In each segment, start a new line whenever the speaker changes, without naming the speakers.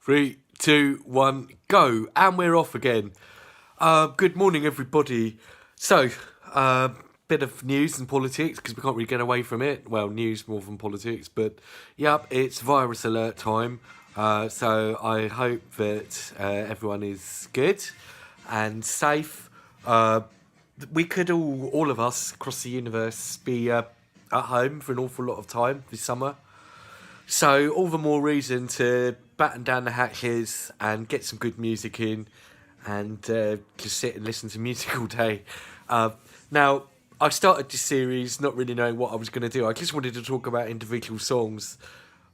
Three, two, one, go. And we're off again. Good morning, everybody. So, bit of news and politics, because we can't really get away from it. Well, news more than politics, but yep, it's virus alert time. So I hope that everyone is good and safe. We could all of us across the universe be at home for an awful lot of time this summer. So all the more reason to batten down the hatches and get some good music in and just sit and listen to music all day. Now, I started this series not really knowing what I was going to do. I just wanted to talk about individual songs.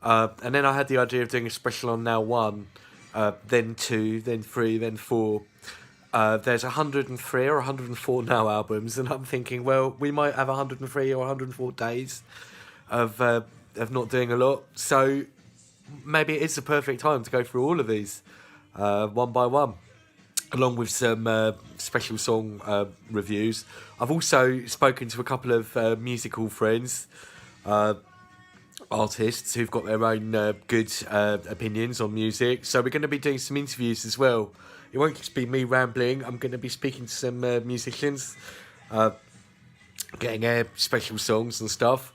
And then I had the idea of doing a special on Now 1, then 2, then 3, then 4. There's 103 or 104 Now albums, and I'm thinking, well, we might have 103 or 104 days of not doing a lot. So maybe it is the perfect time to go through all of these one by one, along with some special song reviews. I've also spoken to a couple of musical friends, artists who've got their own good opinions on music. So we're going to be doing some interviews as well. It won't just be me rambling. I'm going to be speaking to some musicians, getting their special songs and stuff.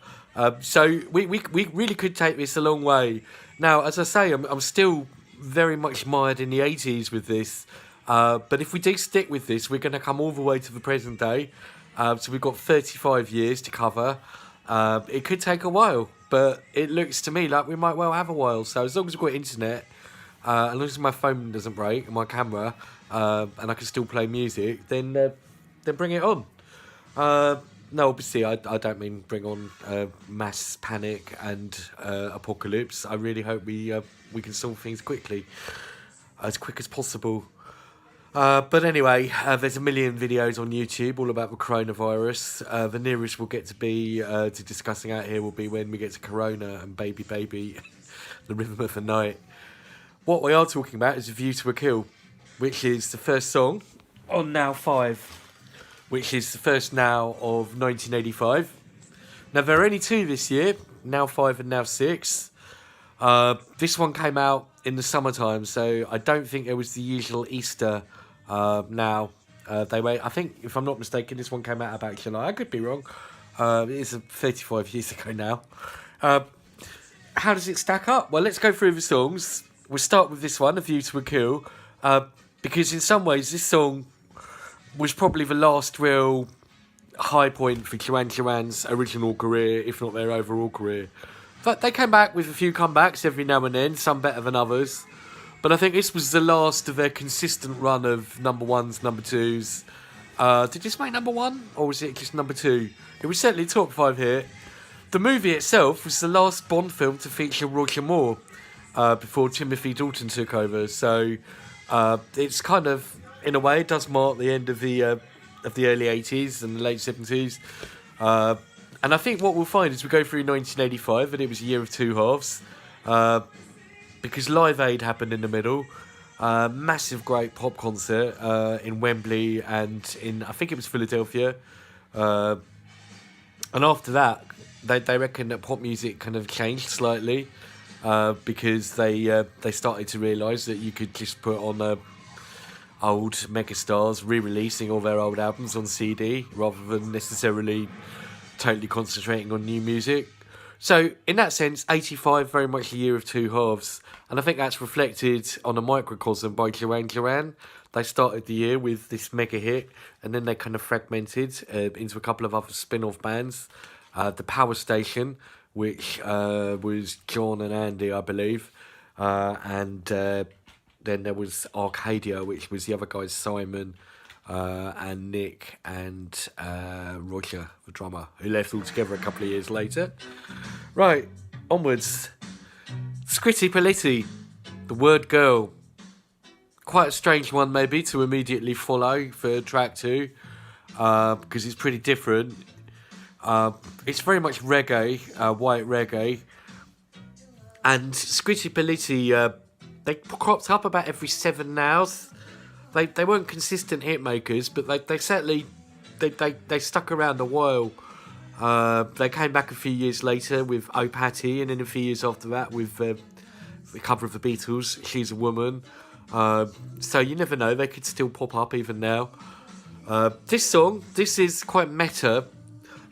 So we really could take this a long way. Now, as I say, I'm still very much mired in the 80s with this. But if we do stick with this, we're going to come all the way to the present day. So we've got 35 years to cover. It could take a while, but it looks to me like we might well have a while. So as long as we've got internet, as long as my phone doesn't break and my camera, and I can still play music, then bring it on. No, obviously, I don't mean bring on mass panic and apocalypse. I really hope we can solve things quickly, as quick as possible. But anyway, there's a million videos on YouTube all about the coronavirus. The nearest we'll get to be to discussing out here will be when we get to Corona and Baby Baby, the Rhythm of the Night. What we are talking about is A View to a Kill, which is the first song on Now 5. Which is the first Now of 1985. Now, there are only two this year, Now 5 and Now 6. This one came out in the summertime, so I don't think there was the usual Easter Now. I think, if I'm not mistaken, this one came out about July. I could be wrong. It is 35 years ago now. How does it stack up? Well, let's go through the songs. We'll start with this one, A View to a Kill, because in some ways this song was probably the last real high point for Duran Duran's original career, if not their overall career. But they came back with a few comebacks every now and then, some better than others. But I think this was the last of their consistent run of number ones, number twos. Did this make number one, or was it just number two? It was certainly top 5 here. The movie itself was the last Bond film to feature Roger Moore before Timothy Dalton took over. So it's kind of, in a way, it does mark the end of the early 80s and the late 70s. And I think what we'll find as we go through 1985, that it was a year of two halves, because Live Aid happened in the middle. Massive, great pop concert in Wembley and in, I think it was Philadelphia. And after that, they reckon that pop music kind of changed slightly because they started to realise that you could just put on old megastars re-releasing all their old albums on CD rather than necessarily totally concentrating on new music. So in that sense, 85 very much a year of two halves, and I think that's reflected on a microcosm by Duran Duran. They started the year with this mega hit, and then they kind of fragmented into a couple of other spin-off bands. The Power Station, which was John and Andy, I believe, and then there was Arcadia, which was the other guys, Simon and Nick and Roger, the drummer, who left altogether a couple of years later. Right, onwards. Scritti Politti, The Word Girl. Quite a strange one, maybe, to immediately follow for track 2, because it's pretty different. It's very much reggae, white reggae. And Scritti Politti, they cropped up about every 7 Nows. They weren't consistent hit makers, but they certainly they stuck around a while. They came back a few years later with Oh Patty, and then a few years after that with the cover of the Beatles, She's a Woman. So you never know, they could still pop up even now. This song, this is quite meta.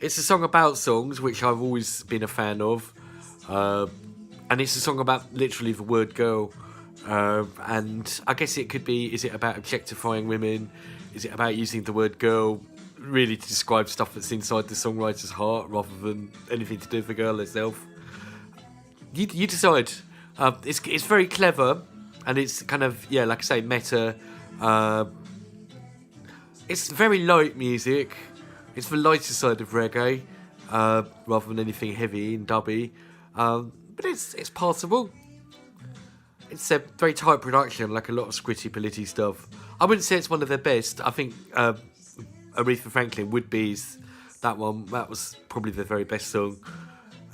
It's a song about songs, which I've always been a fan of. And it's a song about literally the word girl. And I guess it could be, is it about objectifying women? Is it about using the word girl really to describe stuff that's inside the songwriter's heart rather than anything to do with the girl herself? You decide. It's very clever, and it's kind of, yeah, like I say, meta. It's very light music. It's the lighter side of reggae, rather than anything heavy and dubby. But it's passable. It's a very tight production, like a lot of Squitty Politti stuff. I wouldn't say it's one of their best. I think Aretha Franklin Would Be's, that one, that was probably their very best song.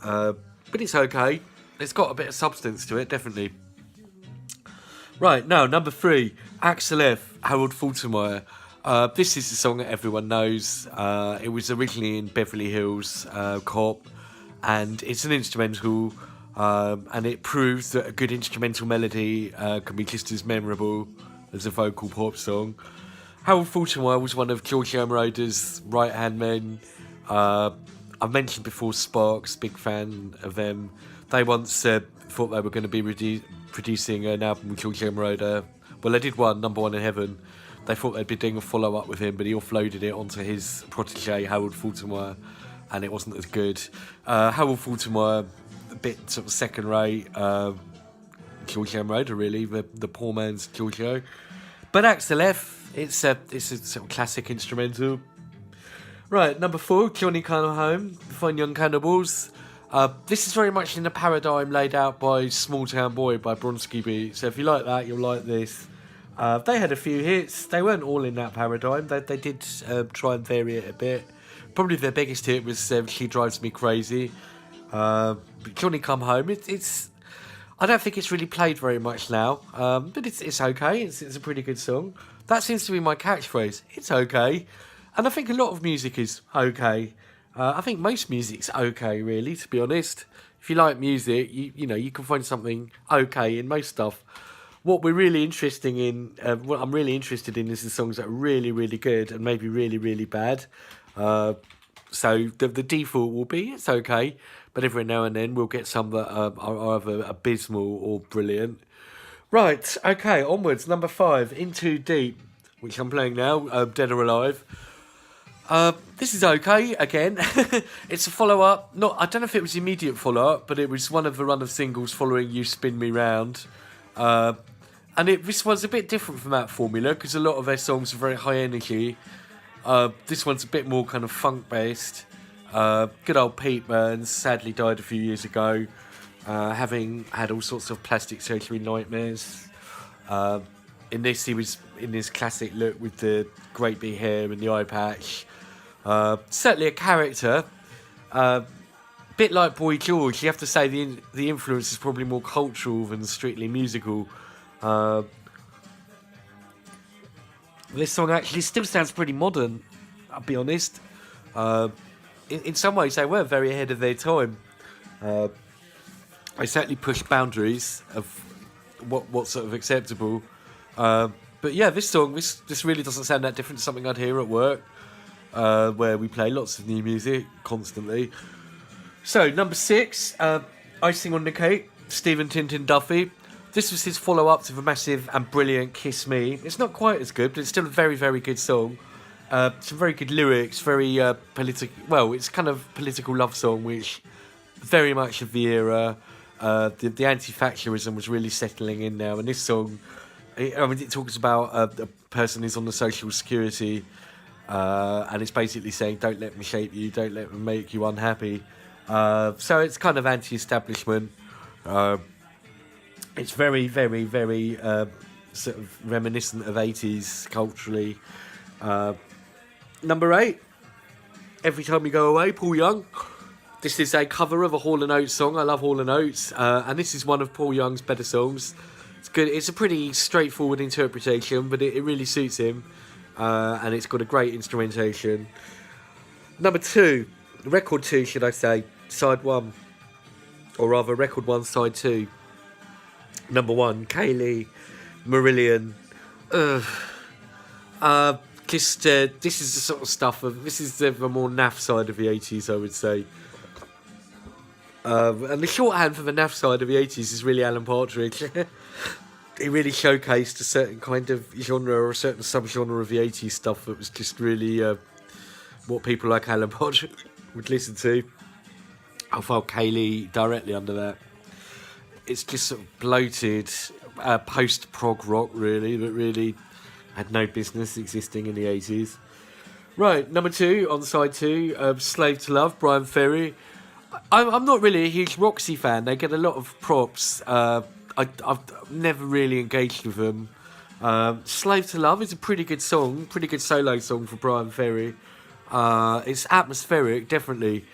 But it's okay. It's got a bit of substance to it, definitely. Right, now, number 3, Axel F, Harold Faltermeyer. This is a song that everyone knows. It was originally in Beverly Hills Cop, and it's an instrumental, and it proves that a good instrumental melody can be just as memorable as a vocal pop song. Harold Faltermeyer was one of Giorgio Moroder's right-hand men. I've mentioned before Sparks, big fan of them. They once thought they were going to be producing an album with Giorgio Moroder. Well, they did one, Number One in Heaven. They thought they'd be doing a follow-up with him, but he offloaded it onto his protege, Harold Faltermeyer, and it wasn't as good. Harold Faltermeyer, a bit sort of second-rate. Giorgio Moroder, really, the poor man's Giorgio. But Axel F, it's a sort of classic instrumental. Right, number 4, Johnny Come Home, the Fine Young Cannibals. This is very much in the paradigm laid out by Small Town Boy by Bronski Beat. So if you like that, you'll like this. They had a few hits. They weren't all in that paradigm. They did try and vary it a bit. Probably their biggest hit was She Drives Me Crazy. But Johnny Come Home, it's I don't think it's really played very much now. But it's okay. It's a pretty good song. That seems to be my catchphrase. It's okay. And I think a lot of music is okay. I think most music's okay, really, to be honest. If you like music, you know, you can find something okay in most stuff. What we're really interested in, what I'm really interested in, is the songs that are really, really good and maybe really, really bad. So the default will be it's okay, but every now and then we'll get some that are either abysmal or brilliant. Right, okay, onwards. Number 5, In Too Deep, which I'm playing now, Dead or Alive. This is okay, again. It's a follow-up. I don't know if it was immediate follow-up, but it was one of the run of singles following You Spin Me Round. And this one's a bit different from that formula, because a lot of their songs are very high energy. This one's a bit more kind of funk-based. Good old Pete Burns sadly died a few years ago, having had all sorts of plastic surgery nightmares. In this, he was in his classic look with the great big hair and the eye patch. Certainly a character. Bit like Boy George, you have to say the influence is probably more cultural than strictly musical. This song actually still sounds pretty modern, I'll be honest. In some ways, they were very ahead of their time. They certainly pushed boundaries of what's sort of acceptable. But yeah, this song, this really doesn't sound that different to something I'd hear at work, where we play lots of new music constantly. So, number 6, Icing on the Cake, Stephen Tintin Duffy. This was his follow-up to the massive and brilliant Kiss Me. It's not quite as good, but it's still a very, very good song. Some very good lyrics, very political. Well, it's kind of political love song, which very much of the era. The anti-factorism was really settling in now, and this song, it talks about a person who's on the social security, and it's basically saying, don't let them shape you, don't let them make you unhappy. So it's kind of anti-establishment. It's very, very, very sort of reminiscent of 80s culturally. Number 8, Every Time We Go Away, Paul Young. This is a cover of a Hall & Oates song. I love Hall & Oates, and this is one of Paul Young's better songs. It's good. It's a pretty straightforward interpretation, but it really suits him, and it's got a great instrumentation. Number 2, record 2, should I say, side 1, or rather record 1, side 2. Number 1, Kayleigh, Marillion. This is the sort of stuff this is the more naff side of the 80s, I would say. And the shorthand for the naff side of the 80s is really Alan Partridge. He really showcased a certain kind of genre or a certain subgenre of the 80s stuff that was just really what people like Alan Partridge would listen to. I'll file Kayleigh directly under that. It's just sort of bloated post-prog rock, really, that really had no business existing in the 80s. Right, number 2, on side 2, Slave to Love, Brian Ferry. I'm not really a huge Roxy fan. They get a lot of props. I've never really engaged with them. Slave to Love is a pretty good song, pretty good solo song for Brian Ferry. It's atmospheric, definitely.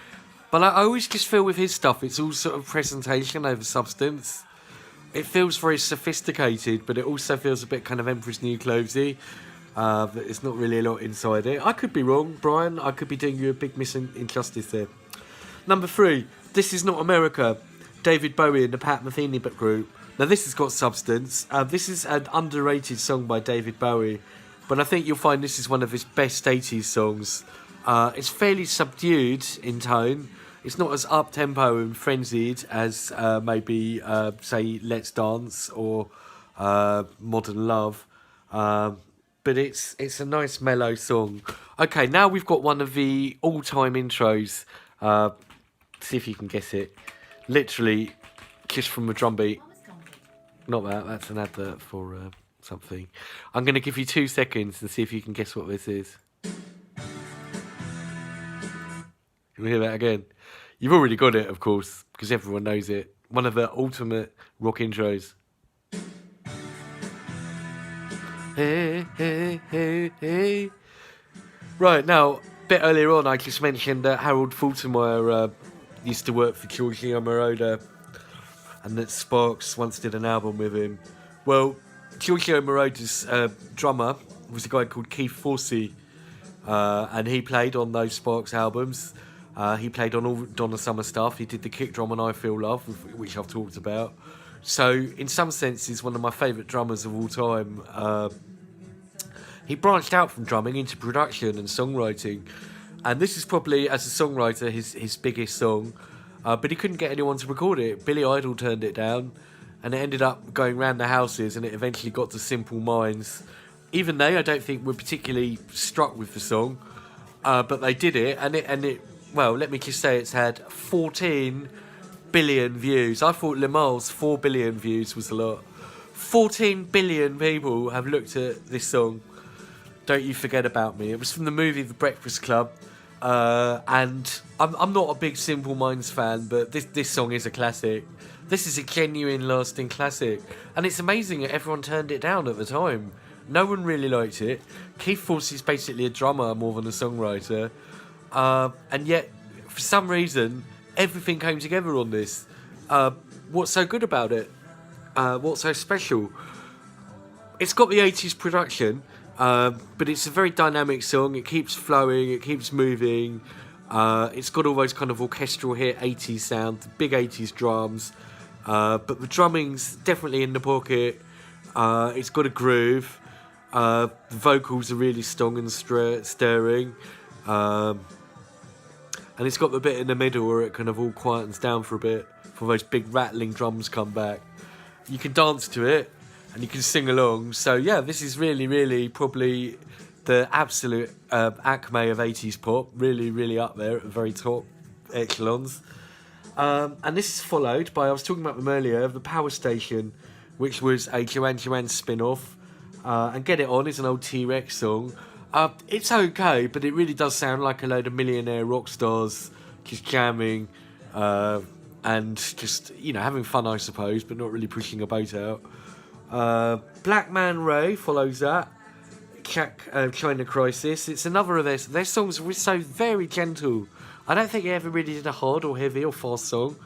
But I always just feel with his stuff, it's all sort of presentation over substance. It feels very sophisticated, but it also feels a bit kind of Emperor's New Clothes-y. There's not really a lot inside it. I could be wrong, Brian. I could be doing you a big injustice there. Number 3, This Is Not America, David Bowie and the Pat Metheny group. Now this has got substance. This is an underrated song by David Bowie, but I think you'll find this is one of his best 80s songs. It's fairly subdued in tone. It's not as up-tempo and frenzied as maybe, say, Let's Dance or Modern Love. But it's a nice mellow song. Okay, now we've got one of the all-time intros. See if you can guess it. Literally, just from a drum beat. Not that, that's an advert for something. I'm going to give you 2 seconds and see if you can guess what this is. Can we hear that again? You've already got it, of course, because everyone knows it. One of the ultimate rock intros. Hey, hey, hey, hey. Right, now, a bit earlier on, I just mentioned that Harold Faltermeyer used to work for Giorgio Moroder, and that Sparks once did an album with him. Well, Giorgio Moroder's drummer was a guy called Keith Forsey, and he played on those Sparks albums. He played on all Donna Summer stuff. He did the kick drum on I Feel Love, which I've talked about. So, in some sense, he's one of my favourite drummers of all time. He branched out from drumming into production and songwriting. And this is probably, as a songwriter, his biggest song. But he couldn't get anyone to record it. Billy Idol turned it down. And it ended up going round the houses, and it eventually got to Simple Minds. Even they, I don't think, were particularly struck with the song. But they did it, and it well, let me just say it's had 14 billion views. I thought Limahl's 4 billion views was a lot. 14 billion people have looked at this song. Don't You Forget About Me. It was from the movie The Breakfast Club. And I'm not a big Simple Minds fan, but this song is a classic. This is a genuine, lasting classic. And it's amazing that everyone turned it down at the time. No one really liked it. Keith Forsey's basically a drummer more than a songwriter. And yet, for some reason, everything came together on this. What's so good about it? What's so special? It's got the 80s production, but it's a very dynamic song. It keeps flowing, it keeps moving. It's got all those kind of orchestral hit 80s sound, big 80s drums. But the drumming's definitely in the pocket. It's got a groove. The vocals are really strong and stirring. And it's got the bit in the middle where it kind of all quietens down for a bit before those big rattling drums come back. You can dance to it and you can sing along. So yeah, this is really, really probably the absolute acme of 80s pop. Really, really up there at the very top echelons. And this is followed by, I was talking about them earlier, The Power Station, which was a Joanne Joanne spin-off. And Get It On is an old T-Rex song. It's okay, but it really does sound like a load of millionaire rock stars just jamming and just, you know, having fun, I suppose, but not really pushing a boat out. Black Man Ray follows that. China Crisis. It's another of their songs were so very gentle. I don't think they ever really did a hard or heavy or fast song.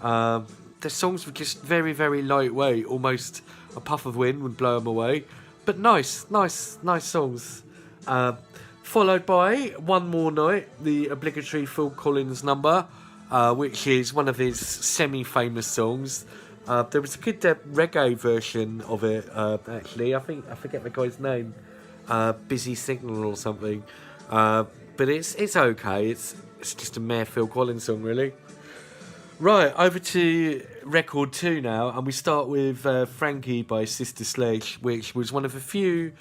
Their songs were just very, very lightweight. Almost a puff of wind would blow them away. But nice songs. Followed by One More Night, the obligatory Phil Collins number, which is one of his semi-famous songs. There was a good reggae version of it, actually. I forget the guy's name. Busy Signal or something. But it's okay. It's just a mere Phil Collins song, really. Right, over to record 2 now, and we start with Frankie by Sister Sledge, which was one of the few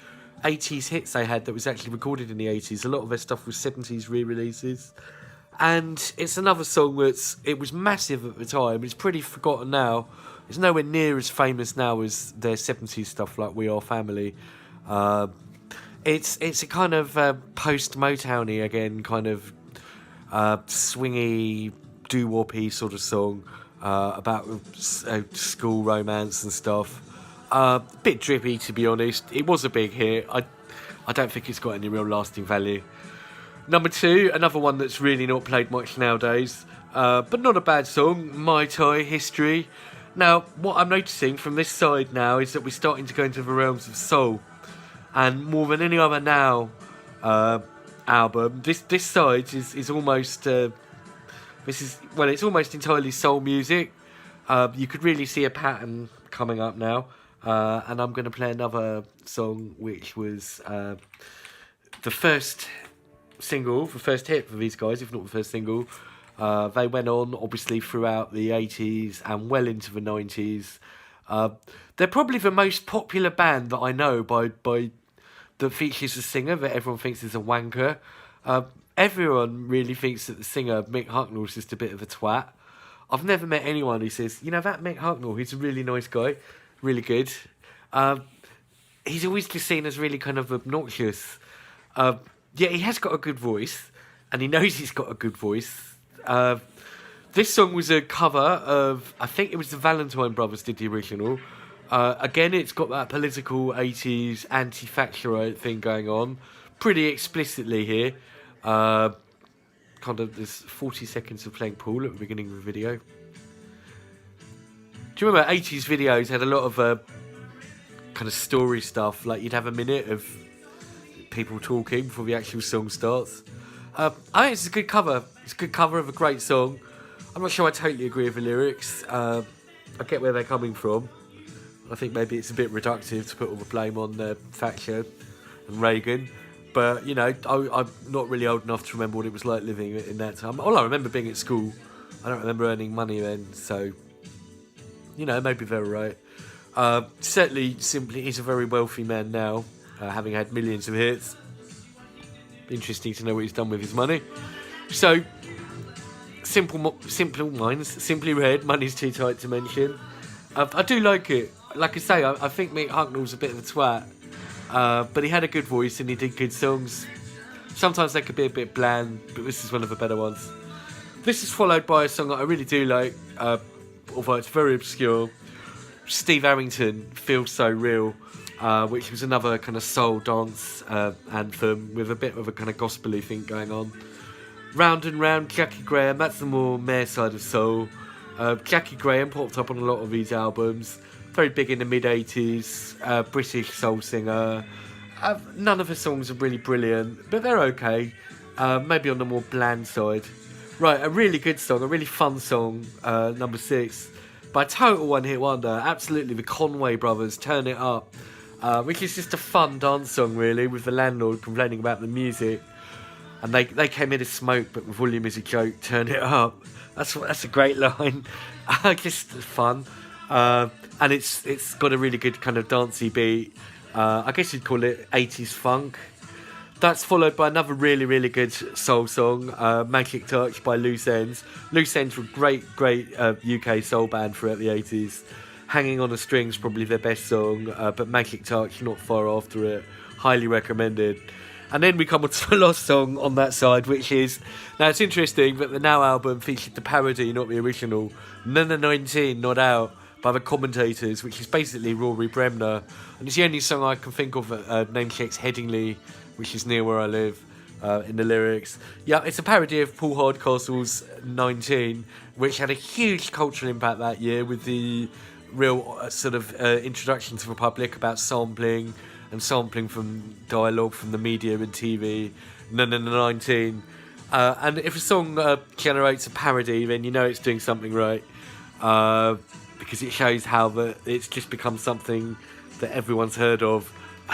80s hits they had that was actually recorded in the 80s. A lot of their stuff was 70s re-releases. And it's another song it was massive at the time. It's pretty forgotten now. It's nowhere near as famous now as their 70s stuff like We Are Family. It's a kind of post-Motowny again, kind of swingy, doo-woppy sort of song about school romance and stuff. Bit drippy, to be honest. It was a big hit. I don't think it's got any real lasting value. Number 2, another one that's really not played much nowadays, but not a bad song, Mai Tai History. Now, what I'm noticing from this side now is that we're starting to go into the realms of soul. And more than any other Now album, this side is almost... it's almost entirely soul music. You could really see a pattern coming up now. And I'm going to play another song which was the first single, the first hit for these guys, if not the first single. They went on, obviously, throughout the 80s and well into the 90s. They're probably the most popular band that I know by that features a singer that everyone thinks is a wanker. Everyone really thinks that the singer, Mick Hucknall, is just a bit of a twat. I've never met anyone who says, you know, that Mick Hucknall, he's a really nice guy, really good. He's always just seen as really kind of obnoxious. Yeah, he has got a good voice, and he knows he's got a good voice. This song was a cover of, I think it was the Valentine Brothers did the original. Again, it's got that political 80s anti-Thatcherite thing going on, pretty explicitly here. Kind of, there's 40 seconds of playing pool at the beginning of the video. Do you remember 80s videos had a lot of kind of story stuff, like you'd have a minute of people talking before the actual song starts. I think it's a good cover. It's a good cover of a great song. I'm not sure I totally agree with the lyrics. I get where they're coming from. I think maybe it's a bit reductive to put all the blame on Thatcher and Reagan. But, you know, I'm not really old enough to remember what it was like living in that time. All I remember being at school. I don't remember earning money then. So, you know, maybe they're right. Certainly, simply, he's a very wealthy man now, having had millions of hits. Interesting to know what he's done with his money. So, simple minds, simply read, Money's Too Tight to Mention. I do like it. Like I say, I think Mick Hucknall's a bit of a twat. But he had a good voice and he did good songs. Sometimes they could be a bit bland, but this is one of the better ones. This is followed by a song that I really do like, although it's very obscure. Steve Harrington, Feels So Real, which was another kind of soul dance anthem with a bit of a kind of gospel-y thing going on. Round and Round, Jackie Graham, that's the more mare side of soul. Jackie Graham popped up on a lot of these albums. Very big in the mid-80s, British soul singer. None of her songs are really brilliant, but they're okay. Maybe on the more bland side. Right, a really good song, a really fun song, number 6. By total one-hit wonder, absolutely, the Conway Brothers, Turn It Up. Which is just a fun dance song, really, with the landlord complaining about the music. And they came in to smoke, but the volume is a joke, turn it up. That's a great line. Just fun. And it's got a really good kind of dancey beat. I guess you'd call it 80s funk. That's followed by another really, really good soul song, Magic Touch by Loose Ends. Loose Ends were a great UK soul band throughout the 80s. Hanging on a String's probably their best song, but Magic Touch not far after it. Highly recommended. And then we come on to the last song on that side, which is... Now, it's interesting that the Now album featured the parody, not the original. None 19 Not Out by the Commentators, which is basically Rory Bremner. And it's the only song I can think of that namesakes Headingley, which is near where I live, in the lyrics. Yeah, it's a parody of Paul Hardcastle's 19, which had a huge cultural impact that year with the real sort of introduction to the public about sampling and sampling from dialogue from the media and TV. 19. And if a song generates a parody, then you know it's doing something right. because it shows how it's just become something that everyone's heard of,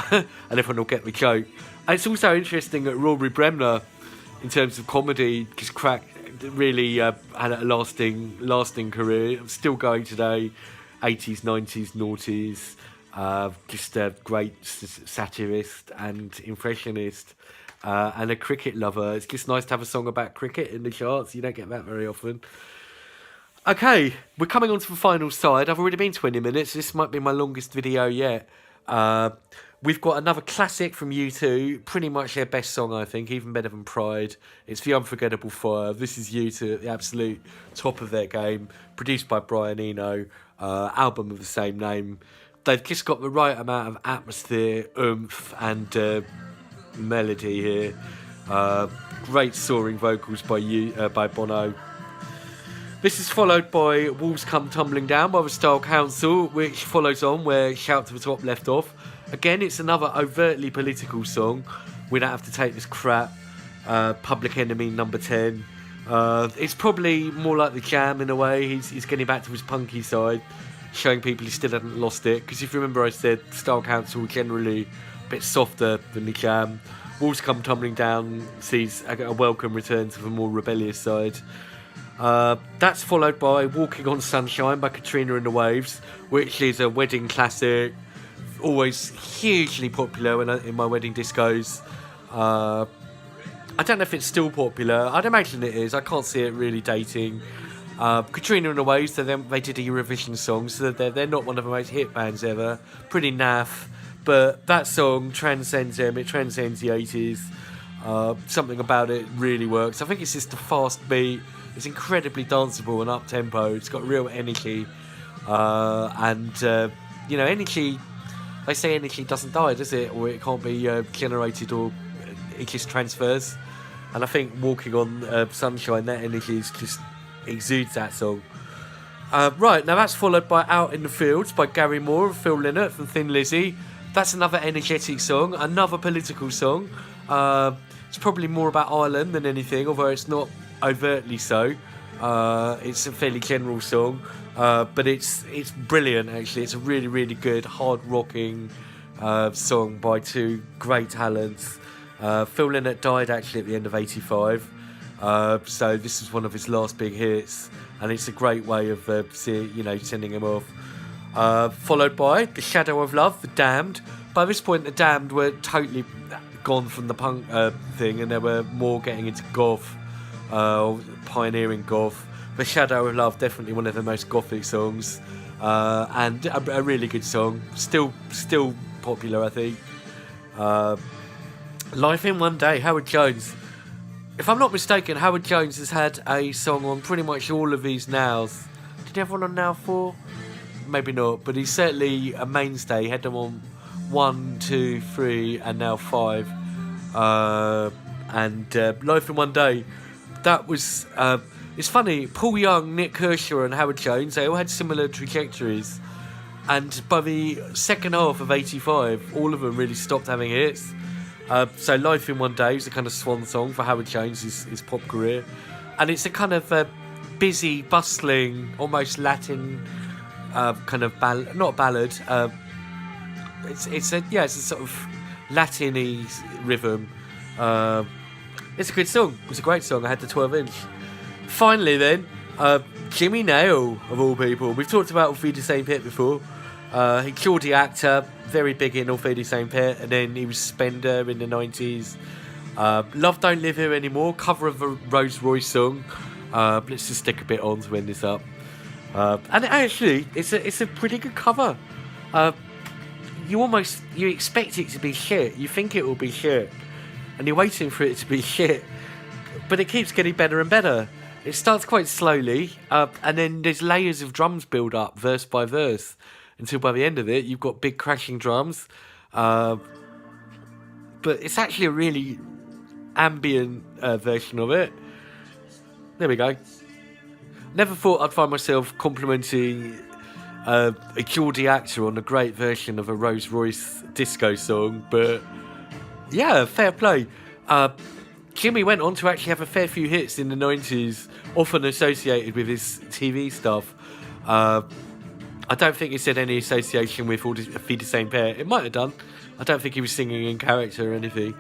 and everyone will get the joke. And it's also interesting that Rory Bremner, in terms of comedy, just really had a lasting career. Still going today, 80s, 90s, noughties. Just a great satirist and impressionist, and a cricket lover. It's just nice to have a song about cricket in the charts. You don't get that very often. Okay, we're coming on to the final side. I've already been 20 minutes. This might be my longest video yet. We've got another classic from U2, pretty much their best song, I think, even better than Pride. It's the Unforgettable Fire. This is U2 at the absolute top of their game, produced by Brian Eno, album of the same name. They've just got the right amount of atmosphere, oomph, and melody here. Great soaring vocals by Bono. This is followed by Walls Come Tumbling Down by the Style Council, which follows on where Shout to the Top left off. Again, it's another overtly political song. We don't have to take this crap. Public Enemy number 10. It's probably more like the Jam in a way. He's getting back to his punky side, showing people he still hadn't lost it. Because if you remember, I said Style Council generally a bit softer than the Jam. Walls Come Tumbling Down sees a welcome return to the more rebellious side. That's followed by Walking on Sunshine by Katrina and the Waves, which is a wedding classic, always hugely popular in my wedding discos. I don't know if it's still popular. I'd imagine it is. I can't see it really dating. Katrina and the Waves, they did a Eurovision song, so they're not one of the most hit bands ever. Pretty naff, but that song transcends them. It transcends the 80s. Something about it really works. I think it's just a fast beat. It's incredibly danceable and up-tempo. It's got real energy. Energy, they say energy doesn't die, does it? Or it can't be generated, or it just transfers. And I think Walking on Sunshine, that energy just exudes that song. Right, now that's followed by Out in the Fields by Gary Moore and Phil Lynott from Thin Lizzy. That's another energetic song, another political song. It's probably more about Ireland than anything, although it's not overtly so. It's a fairly general song, but it's brilliant actually. It's a really, really good hard rocking song by two great talents. Phil Lynott died actually at the end of 85, so this is one of his last big hits, and it's a great way of sending him off. Followed by The Shadow of Love, The Damned. By this point the Damned were totally gone from the punk thing, and they were more getting into goth, pioneering goth. The Shadow of Love, definitely one of the most gothic songs, and a really good song. Still popular, I think. Life in One Day, Howard Jones. If I'm not mistaken, Howard Jones has had a song on pretty much all of these nows. Did he have one on Now 4? Maybe not, but he's certainly a mainstay. He had them on 1, 2, 3, and now 5. Life in One Day. That was. It's funny. Paul Young, Nick Kershaw, and Howard Jones, they all had similar trajectories. And by the second half of 85, all of them really stopped having hits. So Life in One Day is a kind of swan song for Howard Jones' his pop career. And it's a kind of busy, bustling, almost Latin kind of ballad. Not a ballad. It's a sort of Latin-y rhythm. It's a good song. It's a great song. I had the 12-inch. Finally then, Jimmy Nail, of all people. We've talked about All Feed the Same Pit before. He Geordie actor, very big in All Feed the Same Pit, and then he was Spender in the 90s. Love Don't Live Here Anymore, cover of a Rose Royce song. Let's just stick a bit on to end this up. And actually, it's a pretty good cover. You expect it to be shit. You think it will be shit, and you're waiting for it to be shit. But it keeps getting better and better. It starts quite slowly, and then there's layers of drums build up, verse by verse, until by the end of it, you've got big crashing drums. But it's actually a really ambient version of it. There we go. Never thought I'd find myself complimenting a Geordie actor on a great version of a Rose Royce disco song, but yeah, fair play. Jimmy went on to actually have a fair few hits in the 90s, often associated with his TV stuff. I don't think he said any association with all the Feed the Same Pair. It might have done. I don't think he was singing in character or anything.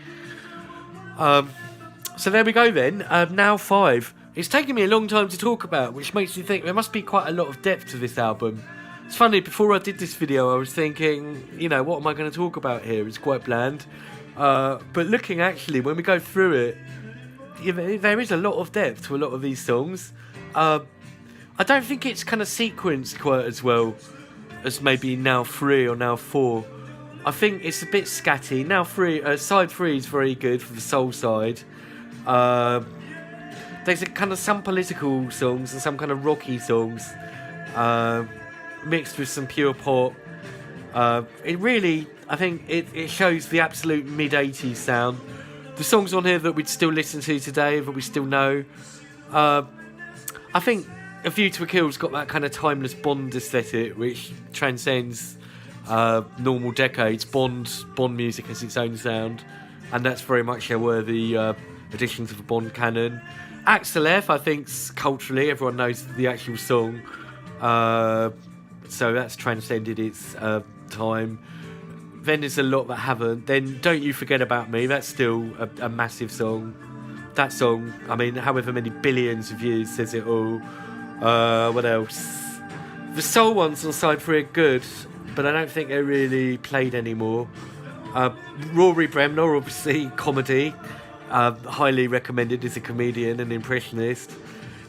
So there we go then. Now 5. It's taken me a long time to talk about, which makes me think there must be quite a lot of depth to this album. It's funny, before I did this video I was thinking, you know, what am I going to talk about here? It's quite bland. But looking actually, when we go through it, there is a lot of depth to a lot of these songs. I don't think it's kind of sequenced quite as well as maybe Now 3 or Now 4. I think it's a bit scatty. Now 3, side 3 is very good for the soul side. There's a kind of some political songs and some kind of rocky songs, mixed with some pure pop. It really, I think it shows the absolute mid-80s sound. The songs on here that we'd still listen to today, that we still know. I think A View to a Kill's got that kind of timeless Bond aesthetic, which transcends normal decades. Bond music has its own sound, and that's very much a worthy addition to the Bond canon. Axel F, I think, culturally, everyone knows the actual song, so that's transcended its time. Then there's a lot that haven't. Then Don't You Forget About Me, that's still a massive song. That song, I mean, however many billions of views says it all. What else? The soul ones on side 3 are good, but I don't think they're really played anymore. Rory Bremner, obviously, comedy. Highly recommended as a comedian and impressionist.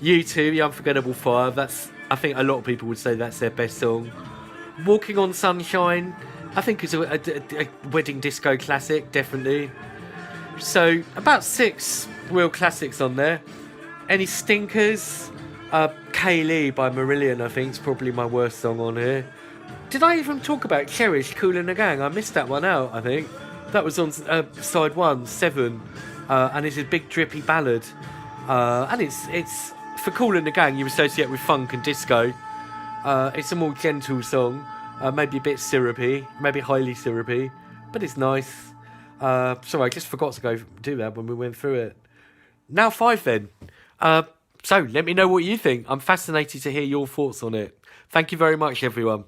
U2, The Unforgettable Fire, that's, I think a lot of people would say that's their best song. Walking on Sunshine, I think it's a wedding disco classic, definitely. So, about 6 real classics on there. Any stinkers? Kayleigh by Marillion, I think, is probably my worst song on here. Did I even talk about Cherish, Kool and the Gang? I missed that one out, I think. That was on side 1, 7. And it's a big drippy ballad. And it's for Kool and the Gang, you associate with funk and disco. It's a more gentle song. Maybe a bit syrupy, maybe highly syrupy, but it's nice. Sorry, I just forgot to go do that when we went through it. Now 5 then. So let me know what you think. I'm fascinated to hear your thoughts on it. Thank you very much, everyone.